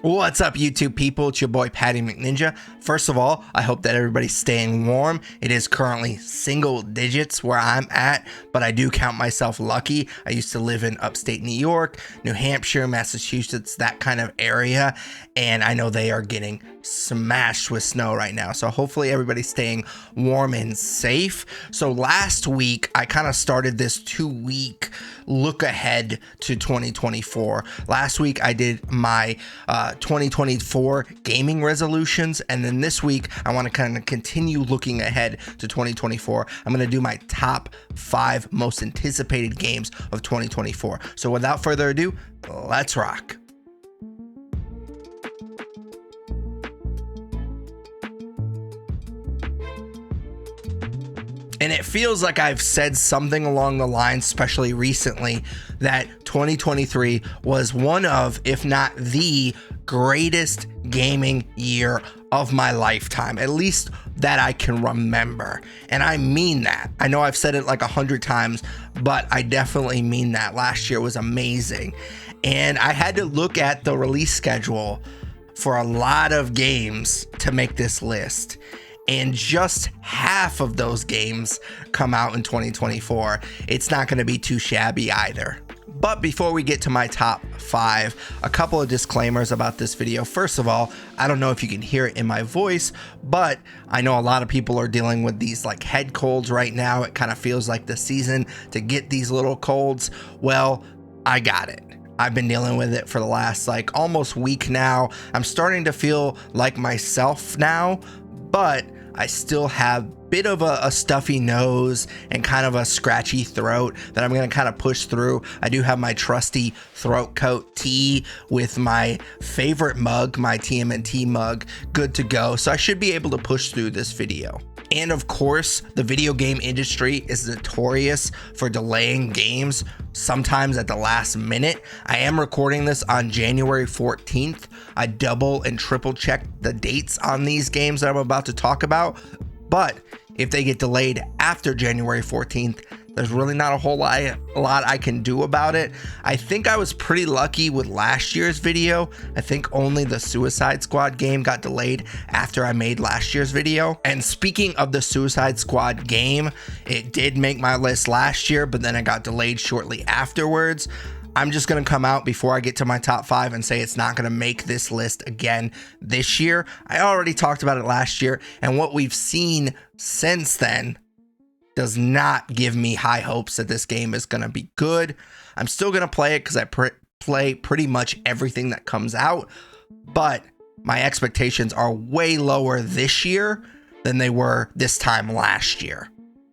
What's up, YouTube people? It's your boy Patty McNinja. First of all, I hope that everybody's staying warm. It is currently single digits where I'm at, but I do count myself lucky. I used to live in upstate New York, New Hampshire, Massachusetts, that kind of area, and I know they are getting smashed with snow right now. So hopefully everybody's staying warm and safe. So last week, I kind of started this 2-week look ahead to 2024. Last week, I did my 2024 gaming resolutions, and then this week I want to kind of continue looking ahead to 2024. I'm going to do my top 5 most anticipated games of 2024. So without further ado, let's rock. And it feels like I've said something along the lines, especially recently, that 2023 was one of, if not the greatest gaming year of my lifetime, at least that I can remember. And I mean that. I know I've said it like 100 times, but I definitely mean that. Last year was amazing. And I had to look at the release schedule for a lot of games to make this list. And just half of those games come out in 2024. It's not going to be too shabby either. But before we get to my top 5, a couple of disclaimers about this video. First of all, I don't know if you can hear it in my voice, but I know a lot of people are dealing with these like head colds right now. It kind of feels like the season to get these little colds. Well, I got it. I've been dealing with it for the last like almost week now. I'm starting to feel like myself now, but I still have a bit of a stuffy nose and kind of a scratchy throat that I'm going to kind of push through. I do have my trusty throat coat tea with my favorite mug, my TMNT mug, good to go. So I should be able to push through this video. And of course, the video game industry is notorious for delaying games, sometimes at the last minute. I am recording this on January 14th. I double and triple check the dates on these games that I'm about to talk about. But if they get delayed after January 14th, there's really not a whole lot I can do about it. I think I was pretty lucky with last year's video. I think only the Suicide Squad game got delayed after I made last year's video. And speaking of the Suicide Squad game, it did make my list last year, but then it got delayed shortly afterwards. I'm just going to come out before I get to my top 5 and say it's not going to make this list again this year. I already talked about it last year, and what we've seen since then does not give me high hopes that this game is going to be good. I'm still going to play it because I play pretty much everything that comes out, but my expectations are way lower this year than they were this time last year.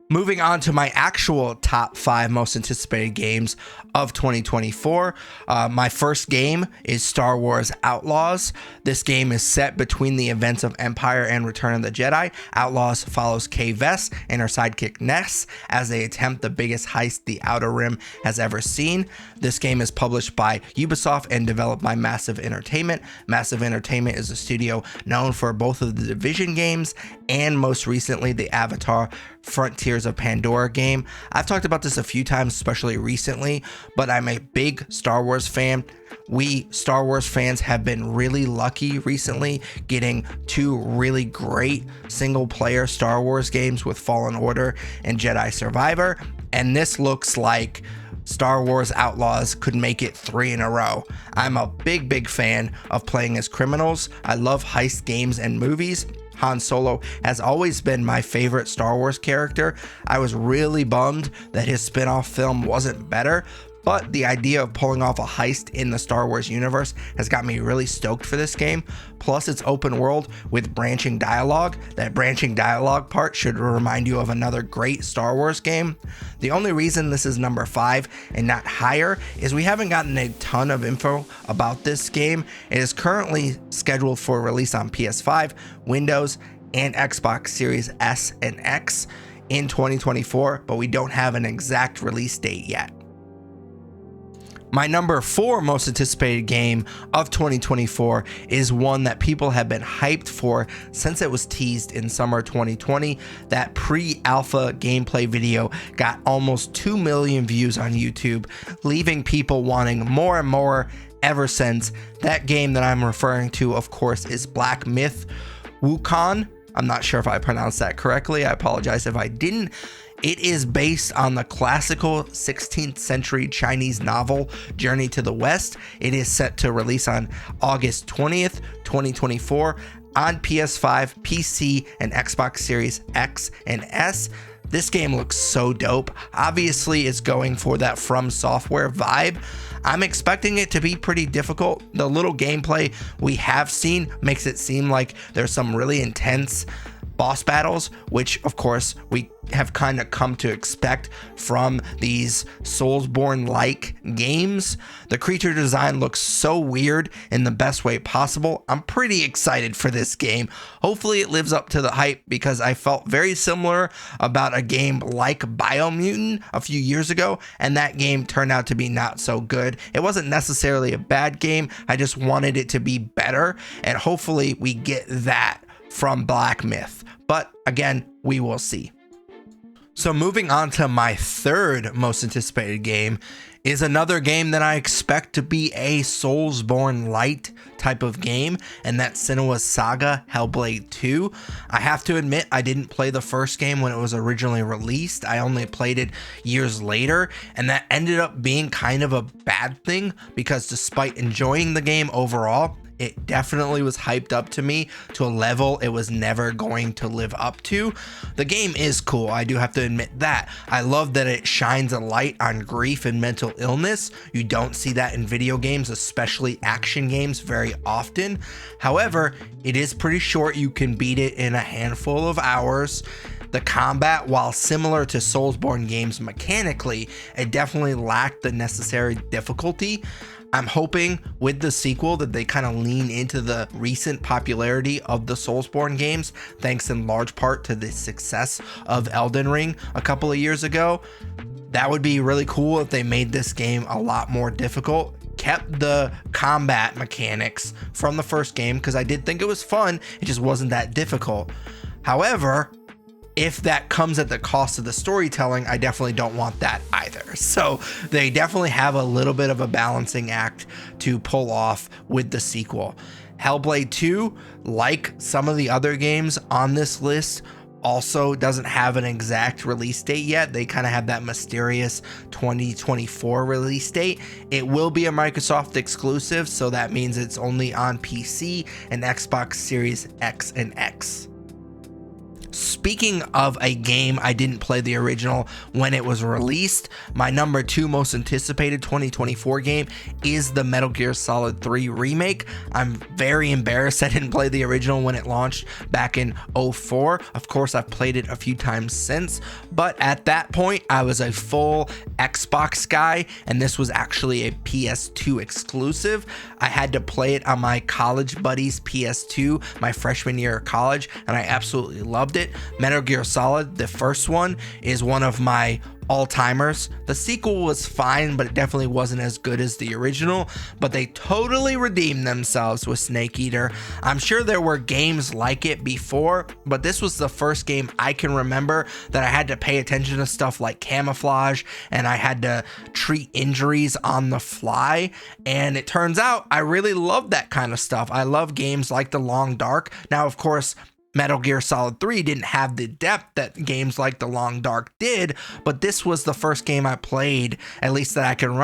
Moving on to my actual top 5 most anticipated games of 2024. My first game is Star Wars Outlaws. This game is set between the events of Empire and Return of the Jedi. Outlaws follows Kay Vess and her sidekick Ness as they attempt the biggest heist the Outer Rim has ever seen. This game is published by Ubisoft and developed by Massive Entertainment. Massive Entertainment is a studio known for both of the Division games and most recently the Avatar Frontiers of Pandora game. I've talked about this a few times, especially recently, but I'm a big Star Wars fan. We Star Wars fans have been really lucky recently getting 2 really great single player Star Wars games with Fallen Order and Jedi Survivor, and this looks like Star Wars Outlaws could make it 3 in a row. I'm a big fan of playing as criminals. I love heist games and movies. Han Solo has always been my favorite Star Wars character. I was really bummed that his spin-off film wasn't better, but the idea of pulling off a heist in the Star Wars universe has got me really stoked for this game. Plus, it's open world with branching dialogue. That branching dialogue part should remind you of another great Star Wars game. The only reason this is number 5 and not higher is we haven't gotten a ton of info about this game. It is currently scheduled for release on PS5, Windows, and Xbox Series S and X in 2024, but we don't have an exact release date yet. My number 4 most anticipated game of 2024 is one that people have been hyped for since it was teased in summer 2020. That pre-alpha gameplay video got almost 2 million views on YouTube, leaving people wanting more and more ever since. That game that I'm referring to, of course, is Black Myth Wukong. I'm not sure if I pronounced that correctly. I apologize if I didn't. It is based on the classical 16th century Chinese novel Journey to the West. It is set to release on August 20th, 2024 on PS5, PC, and Xbox Series X and S. This game looks so dope. Obviously, it's going for that From Software vibe. I'm expecting it to be pretty difficult. The little gameplay we have seen makes it seem like there's some really intense boss battles, which of course we have kind of come to expect from these Soulsborne-like games. The creature design looks so weird in the best way possible. I'm pretty excited for this game. Hopefully it lives up to the hype, because I felt very similar about a game like Biomutant a few years ago, and that game turned out to be not so good. It wasn't necessarily a bad game, I just wanted it to be better, and hopefully we get that from Black Myth. But again, we will see. So moving on to my third most anticipated game is another game that I expect to be a Soulsborne light type of game, and that's Senua's Saga Hellblade 2. I have to admit, I didn't play the first game when it was originally released. I only played it years later, and that ended up being kind of a bad thing, because despite enjoying the game overall, it definitely was hyped up to me to a level it was never going to live up to. The game is cool, I do have to admit that. I love that it shines a light on grief and mental illness. You don't see that in video games, especially action games, very often. However, it is pretty short. You can beat it in a handful of hours. The combat, while similar to Soulsborne games mechanically, it definitely lacked the necessary difficulty. I'm hoping with the sequel that they kind of lean into the recent popularity of the Soulsborne games, thanks in large part to the success of Elden Ring a couple of years ago. That would be really cool if they made this game a lot more difficult, kept the combat mechanics from the first game, because I did think it was fun, it just wasn't that difficult. However, if that comes at the cost of the storytelling, I definitely don't want that either. So they definitely have a little bit of a balancing act to pull off with the sequel. Hellblade 2, like some of the other games on this list, also doesn't have an exact release date yet. They kind of have that mysterious 2024 release date. It will be a Microsoft exclusive, so that means it's only on PC and Xbox Series X and X. Speaking of a game I didn't play the original when it was released, my number 2 most anticipated 2024 game is the Metal Gear Solid 3 remake. I'm very embarrassed I didn't play the original when it launched back in 2004. Of course, I've played it a few times since, but at that point, I was a full Xbox guy, and this was actually a PS2 exclusive. I had to play it on my college buddy's PS2 my freshman year of college, and I absolutely loved it. Metal Gear Solid, the first one, is one of my all-timers. The sequel was fine, but it definitely wasn't as good as the original, but they totally redeemed themselves with Snake Eater. I'm sure there were games like it before, but this was the first game I can remember that I had to pay attention to stuff like camouflage, and I had to treat injuries on the fly, and it turns out I really love that kind of stuff. I love games like The Long Dark. Now, of course, Metal Gear Solid 3 didn't have the depth that games like The Long Dark did, but this was the first game I played, at least that I can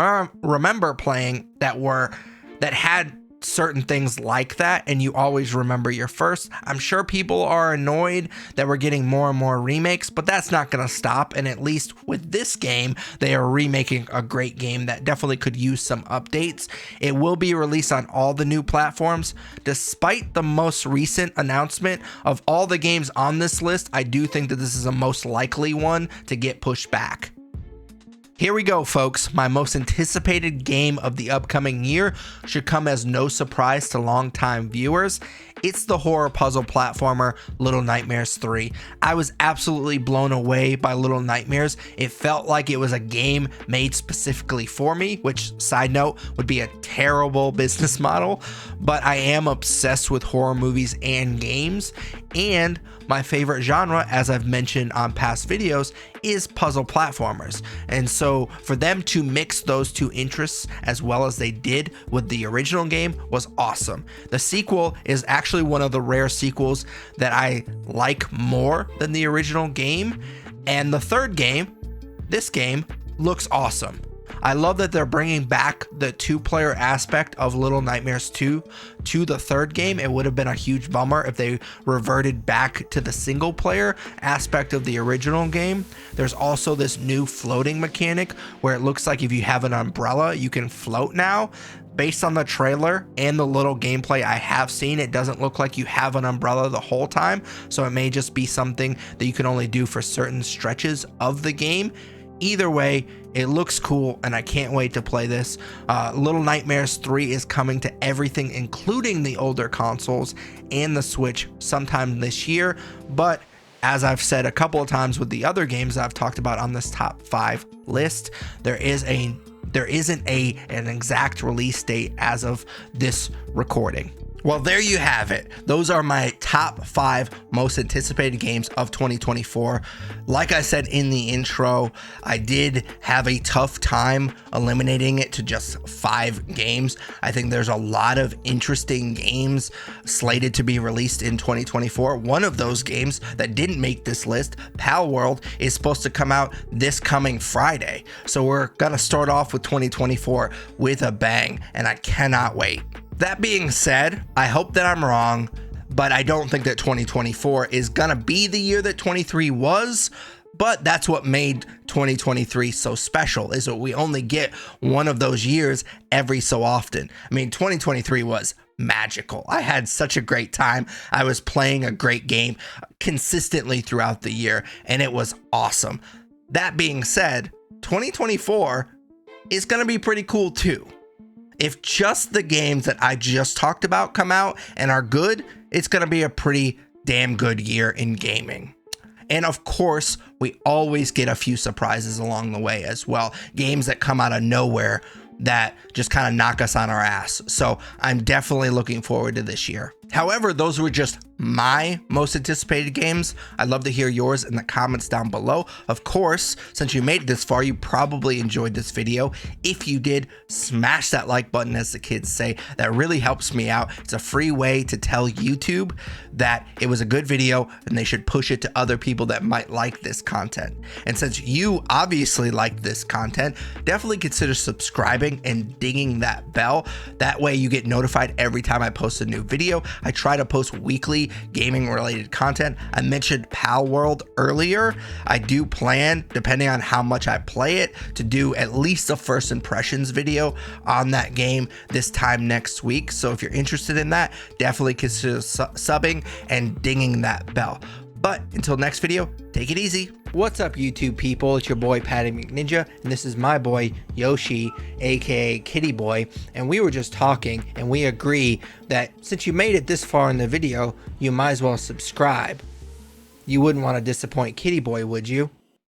remember playing, that had certain things like that, and you always remember your first. I'm sure people are annoyed that we're getting more and more remakes, but that's not going to stop, and at least with this game, they are remaking a great game that definitely could use some updates. It will be released on all the new platforms. Despite the most recent announcement of all the games on this list, I do think that this is a most likely one to get pushed back. Here we go, folks. My most anticipated game of the upcoming year should come as no surprise to longtime viewers. It's the horror puzzle platformer Little Nightmares 3. I was absolutely blown away by Little Nightmares. It felt like it was a game made specifically for me, which, side note, would be a terrible business model, but I am obsessed with horror movies and games, and my favorite genre, as I've mentioned on past videos, is puzzle platformers. And so for them to mix those two interests as well as they did with the original game was awesome. The sequel is actually one of the rare sequels that I like more than the original game. And the third game, this game, looks awesome. I love that they're bringing back the two-player aspect of Little Nightmares 2 to the third game. It would have been a huge bummer if they reverted back to the single-player aspect of the original game. There's also this new floating mechanic where it looks like if you have an umbrella, you can float now. Based on the trailer and the little gameplay I have seen, it doesn't look like you have an umbrella the whole time, so it may just be something that you can only do for certain stretches of the game. Either way, it looks cool and I can't wait to play this. Little Nightmares 3 is coming to everything, including the older consoles and the Switch sometime this year. But as I've said a couple of times with the other games I've talked about on this top 5 list, there isn't an exact release date as of this recording. Well, there you have it. Those are my top 5 most anticipated games of 2024. Like I said in the intro, I did have a tough time eliminating it to just 5 games. I think there's a lot of interesting games slated to be released in 2024. One of those games that didn't make this list, Palworld, is supposed to come out this coming Friday. So we're gonna start off with 2024 with a bang, and I cannot wait. That being said, I hope that I'm wrong, but I don't think that 2024 is gonna be the year that 23 was. But that's what made 2023 so special, is that we only get one of those years every so often. I mean, 2023 was magical. I had such a great time. I was playing a great game consistently throughout the year, and it was awesome. That being said, 2024 is gonna be pretty cool too. If just the games that I just talked about come out and are good, it's going to be a pretty damn good year in gaming. And of course, we always get a few surprises along the way as well. Games that come out of nowhere that just kind of knock us on our ass. So I'm definitely looking forward to this year. However, those were just my most anticipated games. I'd love to hear yours in the comments down below. Of course, since you made it this far, you probably enjoyed this video. If you did, smash that like button, as the kids say. That really helps me out. It's a free way to tell YouTube that it was a good video and they should push it to other people that might like this content. And since you obviously like this content, definitely consider subscribing and dinging that bell. That way you get notified every time I post a new video. I try to post weekly gaming related content. I mentioned Palworld earlier. I do plan, depending on how much I play it, to do at least a first impressions video on that game this time next week. So if you're interested in that, definitely consider subbing and dinging that bell. But until next video, take it easy. What's up, YouTube people? It's your boy Patty McNinja, and this is my boy Yoshi, aka Kitty Boy. And we were just talking, and we agree that since you made it this far in the video, you might as well subscribe. You wouldn't want to disappoint Kitty Boy, would you?